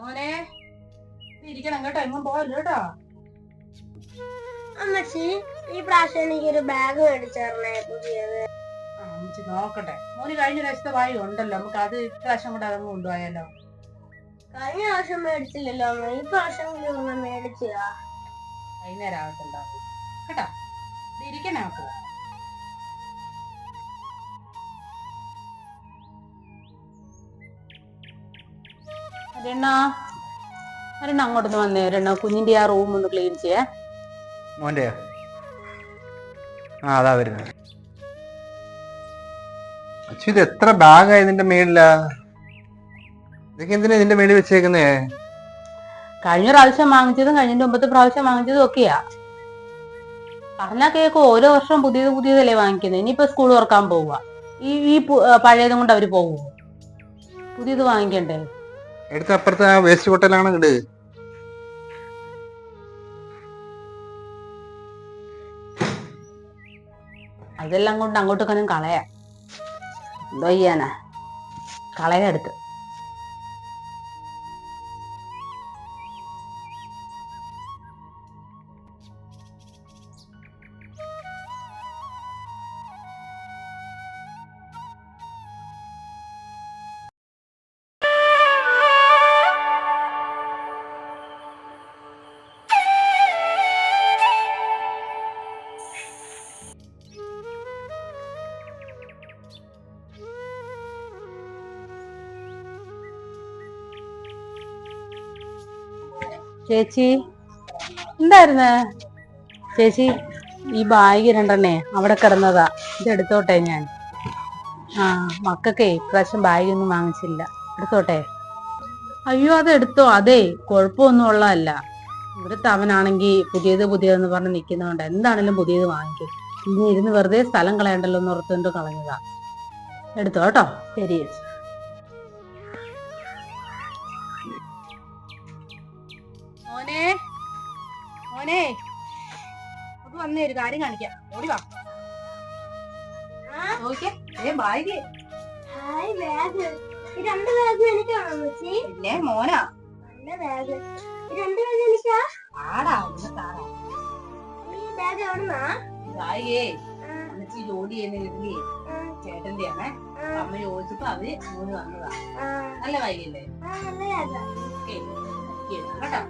മോനെ ഇരിക്കണം കേട്ടോ, എങ്ങും പോയല്ലോ കേട്ടോ. അമ്മച്ചി ഈ പ്രാവശ്യം എനിക്കൊരു ബാഗ് മേടിച്ചേർന്നേ പുതിയത്. അമ്മച്ചി നോക്കട്ടെ. മോന് കഴിഞ്ഞ പ്രാവശ്യത്തെ വായി ഉണ്ടല്ലോ, നമുക്ക് അത് ഇപ്രാവശ്യം കൂടെ അതങ്ങ് കൊണ്ടുപോയാലോ. കഴിഞ്ഞ പ്രാവശ്യം മേടിച്ചില്ലല്ലോ അമ്മ, ഈ പ്രാവശ്യം മേടിച്ചാ വൈകുന്നേരം ആകത്തുണ്ടാവും കേട്ടോ. ഇരിക്കണേ അപ്പൊ. ഒരെണ്ണ അങ്ങോട്ടൊന്ന് വന്നേ. ഒരെണ്ണ കുഞ്ഞിന്റെ ആ റൂം ഒന്ന് ക്ലീൻ ചെയ്യേ. മോന്റെ അതാ വരുന്നത്. അച്ഛൻ ഇത് എത്ര ബാഗായി ഇതിന്റെ മേളിലാ? ഇതൊക്കെ എന്തിനാ ഇതിന്റെ മേളിൽ വെച്ചേക്കുന്നേ? കഴിഞ്ഞ പ്രാവശ്യം വാങ്ങിച്ചതും കഴിഞ്ഞ മുമ്പത്തെ പ്രാവശ്യം വാങ്ങിച്ചതും ഒക്കെയാ. പറഞ്ഞാ കേക്കോ, ഓരോ വർഷം പുതിയത് പുതിയതല്ലേ വാങ്ങിക്കുന്നത്. ഇനിയിപ്പോ സ്കൂൾ തുറക്കാൻ പോവുക, ഈ പഴയതും കൊണ്ട് അവര് പോവുമോ? പുതിയത് വാങ്ങിക്കണ്ടേ? എടുത്ത് അപ്പുറത്തെ ആ വേസ്റ്റ് കൊട്ടലാണ് ഇട്. അതെല്ലാം കൊണ്ട് അങ്ങോട്ടൊക്കെ കളയാ. എന്തോ ചെയ്യാനാ, കളയെടുത്ത്. ചേച്ചി എന്തായിരുന്നു ചേച്ചി? ഈ ബാഗ് രണ്ടെണ്ണേ അവിടെ കിടന്നതാ, ഇതെടുത്തോട്ടെ ഞാൻ. മക്കൾക്കേ ഇപ്രാവശ്യം ബാഗൊന്നും വാങ്ങിച്ചില്ല, എടുത്തോട്ടെ. അയ്യോ അതെടുത്തോ. അതെ, കുഴപ്പമൊന്നും ഉള്ളതല്ല. ഇവിടുത്തെ അവനാണെങ്കി പുതിയതെന്ന് പറഞ്ഞ് നിൽക്കുന്നതുകൊണ്ട് എന്താണേലും പുതിയത് വാങ്ങിക്കും. ഇനി ഇരുന്ന് വെറുതെ സ്ഥലം കളയണ്ടല്ലോ എന്ന് ഓർത്തുകൊണ്ട് കളഞ്ഞതാ. എടുത്തോ കേട്ടോ. ശരി ചേച്ചി. മോനെ മോനെ അത് വന്നേ, ഒരു കാര്യം കാണിക്കാം. ഓടി വാ. ബാഗ്. രണ്ട് ബാഗ് എനിക്കാണോ അമ്മച്ചി? പിന്നെ മോനാ. നല്ല ബാഗ്. രണ്ട് ബാഗ് എനിക്കാ? ആടാ ഈ ബാഗ് എവിടുന്നാ? ബാഗേ അമ്മച്ചി ജോലി ചെയ്യുന്ന വീട്ടിലേ ചേട്ടന്റെ ആണേ. അമ്മ ചോദിച്ചപ്പോ അവര് മോന് വന്നതാ. നല്ല ബാഗല്ലേ? നല്ല ബാഗ്. കേട്ടോ.